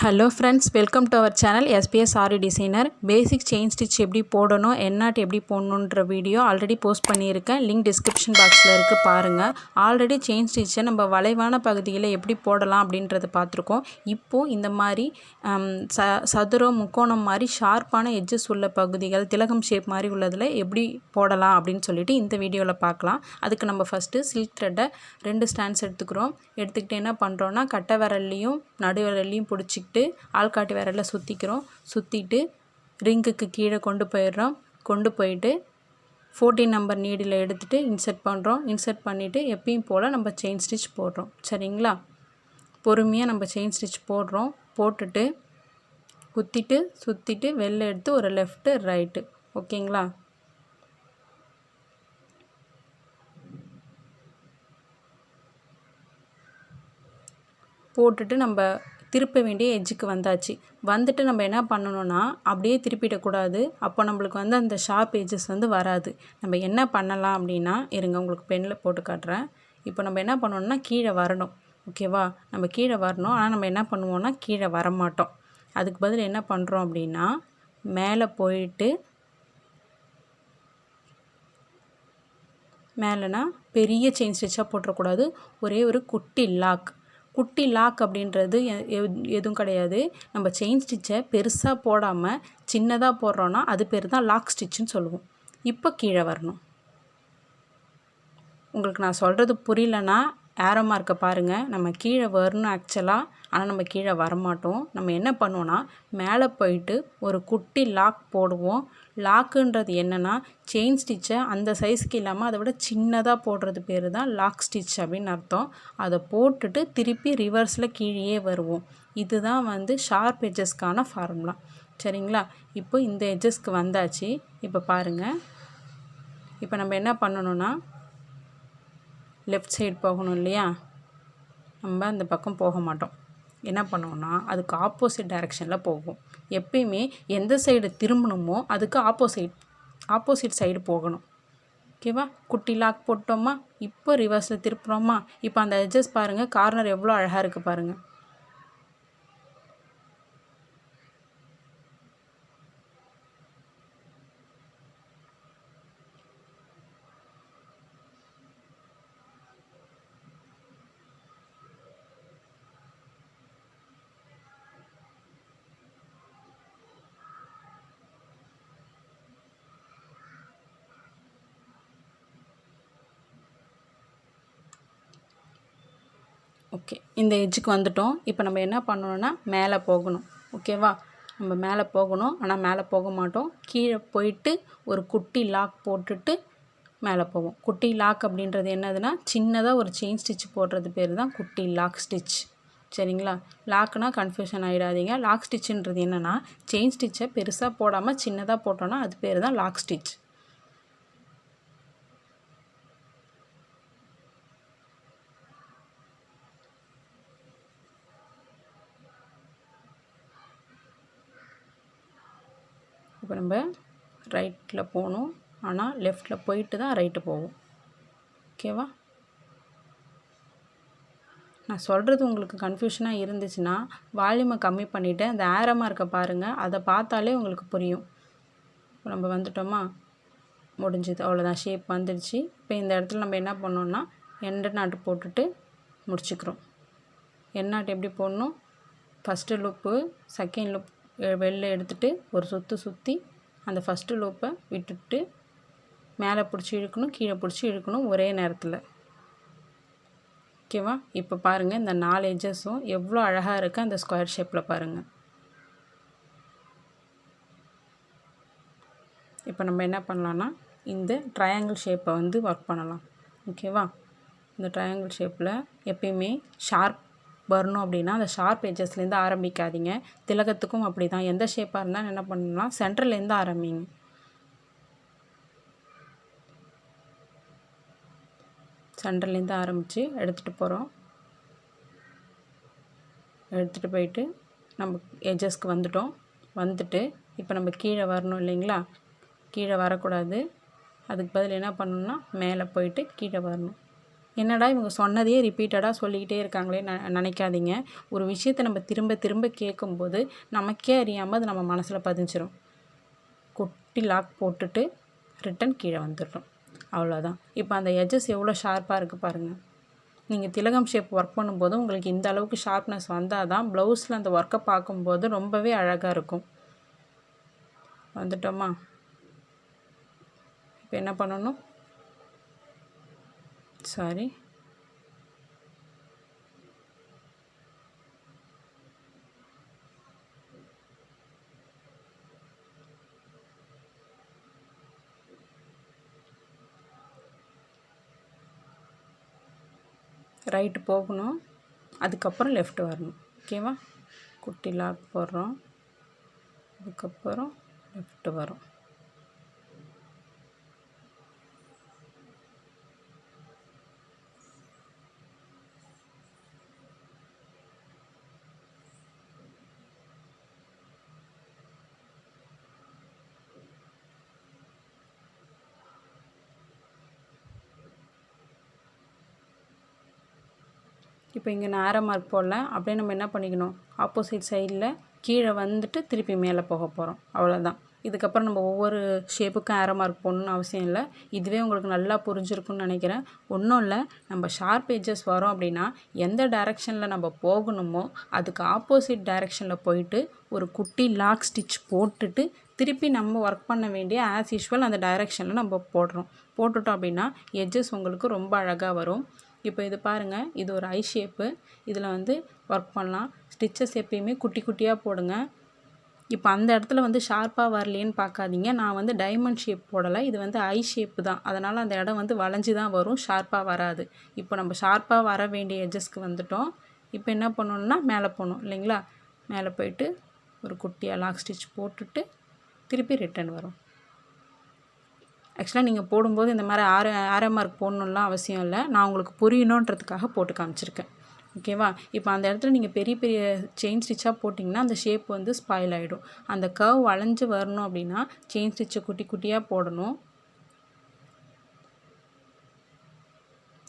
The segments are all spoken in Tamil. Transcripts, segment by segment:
Hello friends, welcome to our channel SPS Aari designer. Basic chain stitch எப்படி போடணும், என்னாட் எப்படி போடணுன்ற வீடியோ ஆல்ரெடி போஸ்ட் பண்ணியிருக்கேன். லிங்க் டிஸ்கிரிப்ஷன் பாக்ஸில் இருக்குது, பாருங்கள். ஆல்ரெடி செயின் ஸ்டிச்சை நம்ம வளைவான பகுதியில் எப்படி போடலாம் அப்படின்றத பார்த்துருக்கோம். இப்போது இந்த மாதிரி சதுரம் முக்கோணம் மாதிரி ஷார்ப்பான எட்ஜஸ் உள்ள பகுதிகள், திலகம் ஷேப் மாதிரி உள்ளதில் எப்படி போடலாம் அப்படின்னு சொல்லிட்டு இந்த வீடியோவில் பார்க்கலாம். அதுக்கு நம்ம ஃபஸ்ட்டு சில்க் த்ரெட்டை 2 ஸ்டாண்ட்ஸ் எடுத்துக்கிறோம். எடுத்துக்கிட்டு என்ன பண்ணுறோன்னா, கட்டை விரல்லையும் நடு விரல்லையும் பிடிச்சி ஆள்காட்டி விரலில் சுற்றிட்டு ரிங்குக்கு கீழே கொண்டு போயிட்டு 14 நம்பர் நீடில் எடுத்துகிட்டு இன்சர்ட் பண்ணிவிட்டு எப்பயும் போல் நம்ம செயின் ஸ்டிச் போடுறோம். சரிங்களா? பொறுமையாக நம்ம செயின் ஸ்டிச் போட்டுட்டு சுற்றிட்டு வெளில எடுத்து ஒரு லெஃப்ட்டு ரைட்டு. ஓகேங்களா? போட்டுட்டு நம்ம திருப்ப வேண்டிய எட்ஜுக்கு வந்துட்டு நம்ம என்ன பண்ணணும்னா, அப்படியே திருப்பிடக்கூடாது. அப்போ நம்மளுக்கு அந்த ஷார்ப் எட்ஜஸ் வராது. நம்ம என்ன பண்ணலாம் அப்படின்னா, இருங்க உங்களுக்கு பென்னில் போட்டு காட்டுறேன். இப்போ நம்ம என்ன பண்ணணும்னா, கீழே வரணும். ஓகேவா? நம்ம கீழே வரணும். ஆனால் நம்ம என்ன பண்ணுவோம்னா, கீழே வரமாட்டோம். அதுக்கு பதில் என்ன பண்ணுறோம் அப்படின்னா, மேலே போயிட்டு மேலேனா பெரிய செயின் ஸ்டிச்சாக போட்டுறக்கூடாது. ஒரே ஒரு குட்டி லாக் அப்படின்றது எதுவும் கிடையாது. நம்ம செயின் ஸ்டிச்சை பெருசாக போடாமல் சின்னதாக போடுறோன்னா அது பேர் தான் லாக் ஸ்டிச்சுன்னு சொல்லுவோம். இப்போ கீழே வரணும். உங்களுக்கு நான் சொல்கிறது புரியலன்னா ஏரோ மார்க்கை பாருங்கள். நம்ம கீழே வரணும் ஆக்சுவலாக, ஆனால் நம்ம கீழே வரமாட்டோம். நம்ம என்ன பண்ணுவோன்னா, மேலே போயிட்டு ஒரு குட்டி லாக் போடுவோம். லாக்குன்றது என்னென்னா, செயின் ஸ்டிச்சை அந்த சைஸ்க்கு இல்லாமல் அதை விட சின்னதாக போடுறது பேர் தான் லாக் ஸ்டிச் அப்படின்னு அர்த்தம். அதை போட்டுட்டு திருப்பி ரிவர்ஸில் கீழே வருவோம். இதுதான் ஷார்ப் எட்ஜஸ்க்கான ஃபார்முலா. சரிங்களா? இப்போ இந்த எட்ஜஸ்க்கு வந்தாச்சு. இப்போ பாருங்கள். இப்போ நம்ம என்ன பண்ணணுன்னா, லெஃப்ட் சைடு போகணும் இல்லையா? நம்ம அந்த பக்கம் போக மாட்டோம். என்ன பண்ணுவோன்னா, அதுக்கு ஆப்போசிட் டைரெக்ஷனில் போகும். எப்பயுமே எந்த சைடு திரும்பணுமோ அதுக்கு ஆப்போசிட் சைடு போகணும். ஓகேவா? குட்டி லாக் போட்டோமா, இப்போ ரிவர்ஸில் திருப்புறோமா. இப்போ அந்த எட்ஜஸ் பாருங்கள், கார்னர் எவ்வளோ அழகாக இருக்குது பாருங்கள். ஓகே, இந்த எட்ஜுக்கு வந்துட்டோம். இப்போ நம்ம என்ன பண்ணணுன்னா, மேலே போகணும். ஓகேவா? நம்ம மேலே போகணும், ஆனால் மேலே போக மாட்டோம். கீழே போயிட்டு ஒரு குட்டி லாக் போட்டுட்டு மேலே போவோம். குட்டி லாக் அப்படின்றது என்னதுன்னா, சின்னதாக ஒரு செயின் ஸ்டிச் போடுறது பேர் தான் குட்டி லாக் ஸ்டிச். சரிங்களா? லாக்னா கன்ஃபியூஷன் ஆகிடாதீங்க. லாக் ஸ்டிச்சுன்றது என்னென்னா, செயின் ஸ்டிச்சை பெருசாக போடாமல் சின்னதாக போட்டோன்னா அது பேர் தான் லாக் ஸ்டிச். இப்போ நம்ம ரைட்டில் போகணும், ஆனால் லெஃப்டில் போயிட்டு தான் ரைட்டு போவோம். ஓகேவா? நான் சொல்கிறது உங்களுக்கு கன்ஃபியூஷனாக இருந்துச்சுன்னா வால்யூமை கம்மி பண்ணிவிட்டு அந்த ஏரோ மார்க்கை பாருங்கள். அதை பார்த்தாலே உங்களுக்கு புரியும். இப்போ நம்ம வந்துட்டோமா, முடிஞ்சுது, அவ்வளோதான். ஷேப் வந்துடுச்சு. இப்போ இந்த இடத்துல நம்ம என்ன பண்ணோன்னா, எண்டு நாட்டு போட்டுட்டு முடிச்சுக்கிறோம். எண்ணாட்டு எப்படி போடணும், ஃபஸ்ட்டு லூப்பு செகண்ட் லூப் வெளில எடுத்துகிட்டு ஒரு சுற்றி அந்த ஃபஸ்ட்டு லூப்பை விட்டுட்டு மேலே பிடிச்சி இழுக்கணும், கீழே பிடிச்சி இழுக்கணும் ஒரே நேரத்தில். ஓகேவா? இப்போ பாருங்கள், இந்த 4 எட்ஜஸும் எவ்வளோ அழகாக இருக்குது அந்த ஸ்கொயர் ஷேப்பில் பாருங்கள். இப்போ நம்ம என்ன பண்ணலான்னா, இந்த ட்ரையாங்கிள் ஷேப்பை ஒர்க் பண்ணலாம். ஓகேவா? இந்த ட்ரையாங்கிள் ஷேப்பில் எப்பயுமே ஷார்ப் வரணும் அப்படின்னா அந்த ஷார்ப் எட்ஜஸ்லேருந்து ஆரம்பிக்காதீங்க. திலகத்துக்கும் அப்படி தான். எந்த ஷேப்பாக இருந்தாலும் என்ன பண்ணலாம், சென்டர்லேருந்து ஆரம்பிங்க. சென்டர்லேருந்து ஆரம்பித்து எடுத்துகிட்டு போயிட்டு நம்ம எட்ஜஸ்க்கு வந்துட்டு இப்போ நம்ம கீழே வரணும் இல்லைங்களா? கீழே வரக்கூடாது. அதுக்கு பதில் என்ன பண்ணணும்னா, மேலே போயிட்டு கீழே வரணும். என்னடா இவங்க சொன்னதையே ரிப்பீட்டடாக சொல்லிக்கிட்டே இருக்காங்களே நினைக்காதீங்க. ஒரு விஷயத்தை நம்ம திரும்ப திரும்ப கேட்கும்போது நமக்கே அறியாமல் அது நம்ம மனசில் பதிஞ்சிரும். குட்டி லாக் போட்டுட்டு ரிட்டன் கீழே வந்துடுறோம். அவ்வளோதான். இப்போ அந்த எட்ஜஸ் எவ்வளோ ஷார்ப்பாக இருக்குது பாருங்கள். நீங்கள் திலகம் ஷேப் ஒர்க் பண்ணும்போது உங்களுக்கு இந்த அளவுக்கு ஷார்ப்னஸ் வந்தால் தான் ப்ளவுஸில் அந்த ஒர்க்கை பார்க்கும்போது ரொம்பவே அழகாக இருக்கும். வந்துட்டோமா? இப்போ என்ன பண்ணணும்? சாரி, ரைட்டு போகணும், அதுக்கப்புறம் லெஃப்ட் வரணும். ஓகேவா? குட்டி லாக் போடுறோம், அதுக்கப்புறம் லெஃப்ட் வரும். இப்போ இங்கே நான் ஆரோ மார்க் போடல, அப்படியே நம்ம என்ன பண்ணிக்கணும், ஆப்போசிட் சைடில் கீழே வந்துட்டு திருப்பி மேலே போக போகிறோம். அவ்வளோதான். இதுக்கப்புறம் நம்ம ஒவ்வொரு ஷேப்புக்கும் ஆரோ மார்க் போடணுன்னு அவசியம் இல்லை. இதுவே உங்களுக்கு நல்லா புரிஞ்சிருக்குன்னு நினைக்கிறேன். ஒன்றும் இல்லை, நம்ம ஷார்ப் எட்ஜஸ் வரோம் அப்படின்னா எந்த டைரெக்ஷனில் நம்ம போகணுமோ அதுக்கு ஆப்போசிட் டைரெக்ஷனில் போயிட்டு ஒரு குட்டி லாக் ஸ்டிச் போட்டுட்டு திருப்பி நம்ம ஒர்க் பண்ண வேண்டிய ஆஸ் யூஷுவல் அந்த டைரெக்ஷனில் நம்ம போட்டுட்டோம் அப்படின்னா எட்ஜஸ் உங்களுக்கு ரொம்ப அழகாக வரும். இப்போ இது பாருங்கள், இது ஒரு ஐ ஷேப்பு. இதில் வந்து ஒர்க் பண்ணலாம். ஸ்டிச்சஸ் எப்பயுமே குட்டி குட்டியாக போடுங்க. இப்போ அந்த இடத்துல வந்து ஷார்ப்பாக வரலேன்னு பார்க்காதீங்க. நான் வந்து டைமண்ட் ஷேப் போடலை, இது வந்து ஐ ஷேப்பு தான். அதனால் அந்த இடம் வந்து வளைஞ்சி தான் வரும், ஷார்ப்பாக வராது. இப்போ நம்ம ஷார்ப்பாக வர வேண்டிய எட்ஜஸ்க்கு வந்துட்டோம். இப்போ என்ன பண்ணணுன்னா மேலே போகணும் இல்லைங்களா? மேலே போயிட்டு ஒரு குட்டியாக லாக் ஸ்டிச் போட்டுட்டு திருப்பி ரிட்டன் வரும். ஆக்சுவலாக நீங்கள் போடும்போது இந்த மாதிரி ஆரோ மார்க் போடணுன்னுலாம் அவசியம் இல்லை. நான் உங்களுக்கு புரியணுன்றதுக்காக போட்டு காமிச்சிருக்கேன். ஓகேவா? இப்போ அந்த இடத்துல நீங்கள் பெரிய பெரிய செயின் ஸ்டிச்சாக போட்டிங்கன்னா அந்த ஷேப் வந்து ஸ்பாயில் ஆகிடும். அந்த கர்வ் வளைஞ்சு வரணும் அப்படின்னா செயின் ஸ்டிச்சை குட்டி குட்டியாக போடணும்.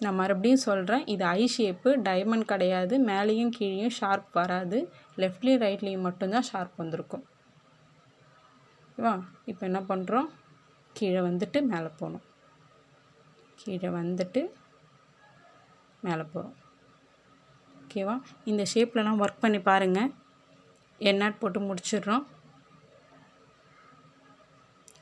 நான் மறுபடியும் சொல்கிறேன், இது ஐ ஷேப்பு, டைமண்ட் கிடையாது. மேலேயும் கீழேயும் ஷார்ப் வராது. லெஃப்ட்லேயும் ரைட்லேயும் மட்டும்தான் ஷார்ப் வந்திருக்கும். ஓகேவா? இப்போ என்ன பண்ணுறோம், கீழே வந்துட்டு மேலே போகணும், கீழே வந்துட்டு மேலே போகிறோம். ஓகேவா? இந்த ஷேப்லலாம் ஒர்க் பண்ணி பாருங்கள். எண்ணாட் போட்டு முடிச்சிடுறோம்.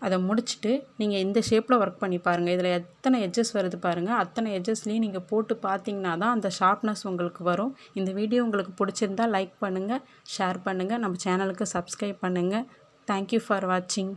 அதை முடிச்சுட்டு நீங்கள் இந்த ஷேப்பில் ஒர்க் பண்ணி பாருங்கள். இதில் எத்தனை எட்ஜஸ் வருது பாருங்கள். அத்தனை எட்ஜஸ்லேயும் நீங்கள் போட்டு பார்த்தீங்கன்னா தான் அந்த ஷார்ப்னஸ் உங்களுக்கு வரும். இந்த வீடியோ உங்களுக்கு பிடிச்சிருந்தால் லைக் பண்ணுங்கள், ஷேர் பண்ணுங்கள், நம்ம சேனலுக்கு சப்ஸ்கிரைப் பண்ணுங்கள். தேங்க்யூ ஃபார் வாட்சிங்.